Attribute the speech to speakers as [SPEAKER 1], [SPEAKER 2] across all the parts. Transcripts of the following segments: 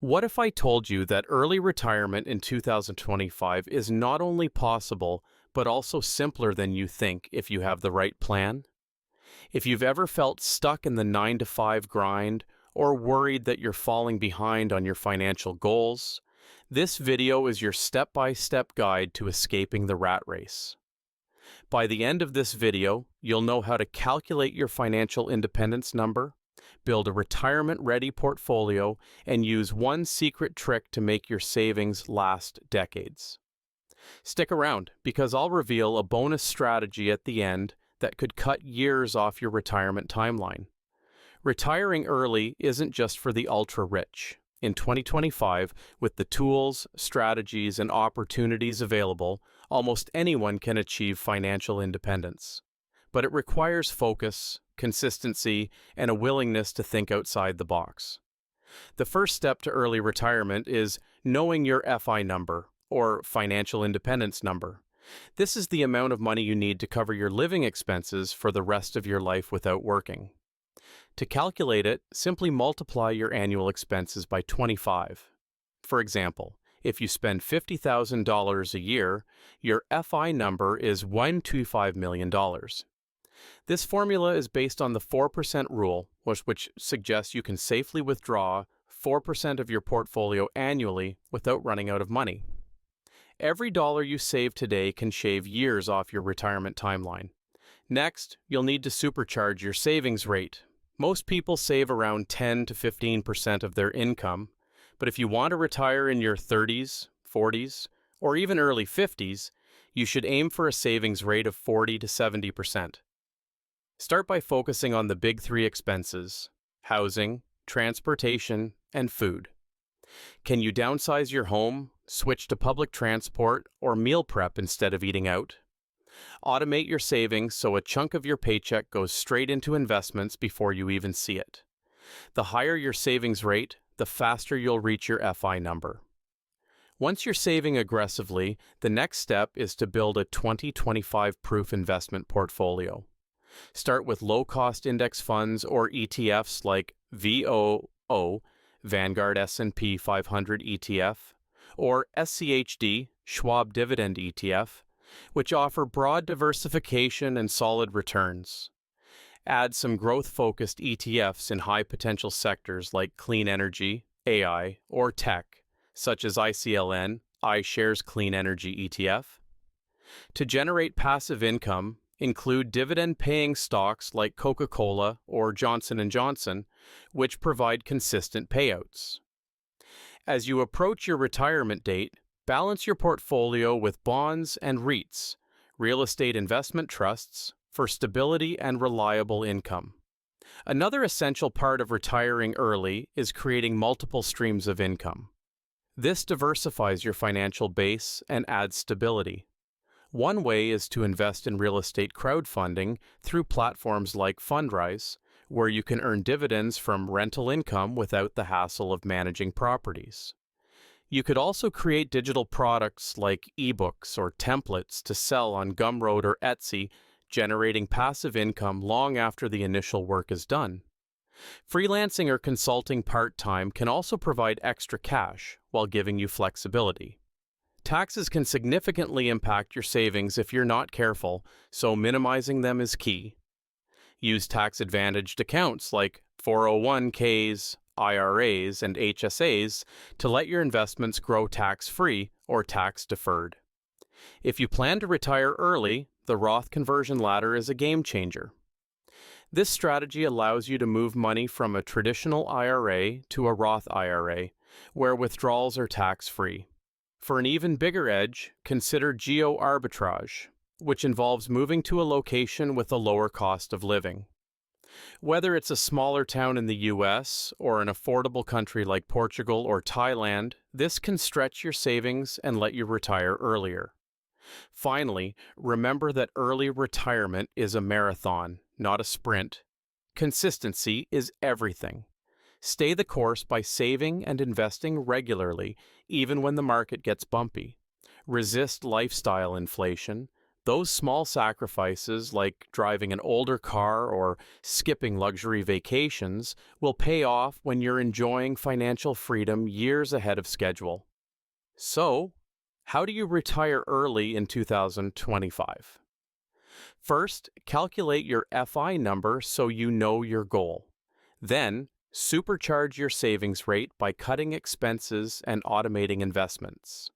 [SPEAKER 1] What if I told you that early retirement in 2025 is not only possible, but also simpler than you think if you have the right plan? If you've ever felt stuck in the 9 to 5 grind or worried that you're falling behind on your financial goals, this video is your step-by-step guide to escaping the rat race. By the end of this video, you'll know how to calculate your financial independence number, build a retirement-ready portfolio, and use one secret trick to make your savings last decades. Stick around, because I'll reveal a bonus strategy at the end that could cut years off your retirement timeline. Retiring early isn't just for the ultra-rich. In 2025, with the tools, strategies, and opportunities available, almost anyone can achieve financial independence. But it requires focus, consistency, and a willingness to think outside the box. The first step to early retirement is knowing your FI number, or financial independence number. This is the amount of money you need to cover your living expenses for the rest of your life without working. To calculate it, simply multiply your annual expenses by 25. For example, if you spend $50,000 a year, your FI number is $125 million. This formula is based on the 4% rule, which suggests you can safely withdraw 4% of your portfolio annually without running out of money. Every dollar you save today can shave years off your retirement timeline. Next, you'll need to supercharge your savings rate. Most people save around 10 to 15% of their income, but if you want to retire in your 30s, 40s, or even early 50s, you should aim for a savings rate of 40 to 70%. Start by focusing on the big three expenses: housing, transportation, and food. Can you downsize your home, switch to public transport, or meal prep instead of eating out? Automate your savings so a chunk of your paycheck goes straight into investments before you even see it. The higher your savings rate, the faster you'll reach your FI number. Once you're saving aggressively, the next step is to build a 2025 proof investment portfolio. Start with low-cost index funds or ETFs like VOO, Vanguard S&P 500 ETF, or SCHD, Schwab Dividend ETF, which offer broad diversification and solid returns. Add some growth-focused ETFs in high-potential sectors like clean energy, AI, or tech, such as ICLN, iShares Clean Energy ETF. To generate passive income, include dividend-paying stocks like Coca-Cola or Johnson & Johnson, which provide consistent payouts. As you approach your retirement date, balance your portfolio with bonds and REITs, real estate investment trusts, for stability and reliable income. Another essential part of retiring early is creating multiple streams of income. This diversifies your financial base and adds stability. One way is to invest in real estate crowdfunding through platforms like Fundrise, where you can earn dividends from rental income without the hassle of managing properties. You could also create digital products like ebooks or templates to sell on Gumroad or Etsy, generating passive income long after the initial work is done. Freelancing or consulting part-time can also provide extra cash while giving you flexibility. Taxes can significantly impact your savings if you're not careful, so minimizing them is key. Use tax-advantaged accounts like 401ks, IRAs, and HSAs to let your investments grow tax-free or tax-deferred. If you plan to retire early, the Roth conversion ladder is a game changer. This strategy allows you to move money from a traditional IRA to a Roth IRA, where withdrawals are tax-free. For an even bigger edge, consider geo-arbitrage, which involves moving to a location with a lower cost of living. Whether it's a smaller town in the US or an affordable country like Portugal or Thailand, this can stretch your savings and let you retire earlier. Finally, remember that early retirement is a marathon, not a sprint. Consistency is everything. Stay the course by saving and investing regularly, even when the market gets bumpy. Resist lifestyle inflation. Those small sacrifices, like driving an older car or skipping luxury vacations, will pay off when you're enjoying financial freedom years ahead of schedule. So, how do you retire early in 2025? First, calculate your FI number so you know your goal. Then, supercharge your savings rate by cutting expenses and automating investments.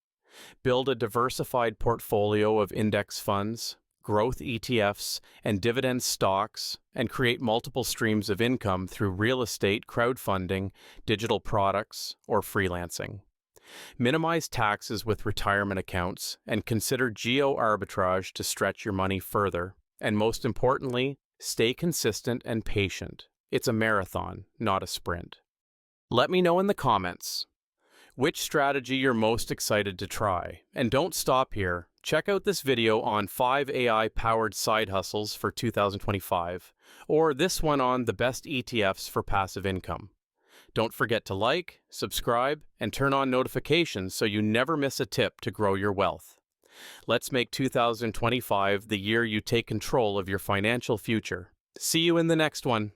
[SPEAKER 1] Build a diversified portfolio of index funds, growth ETFs, and dividend stocks, and create multiple streams of income through real estate, crowdfunding, digital products, or freelancing. Minimize taxes with retirement accounts and consider geo arbitrage to stretch your money further. And most importantly, stay consistent and patient. It's a marathon, not a sprint. Let me know in the comments which strategy you're most excited to try. And don't stop here. Check out this video on 5 AI-powered side hustles for 2025, or this one on the best ETFs for passive income. Don't forget to like, subscribe, and turn on notifications so you never miss a tip to grow your wealth. Let's make 2025 the year you take control of your financial future. See you in the next one.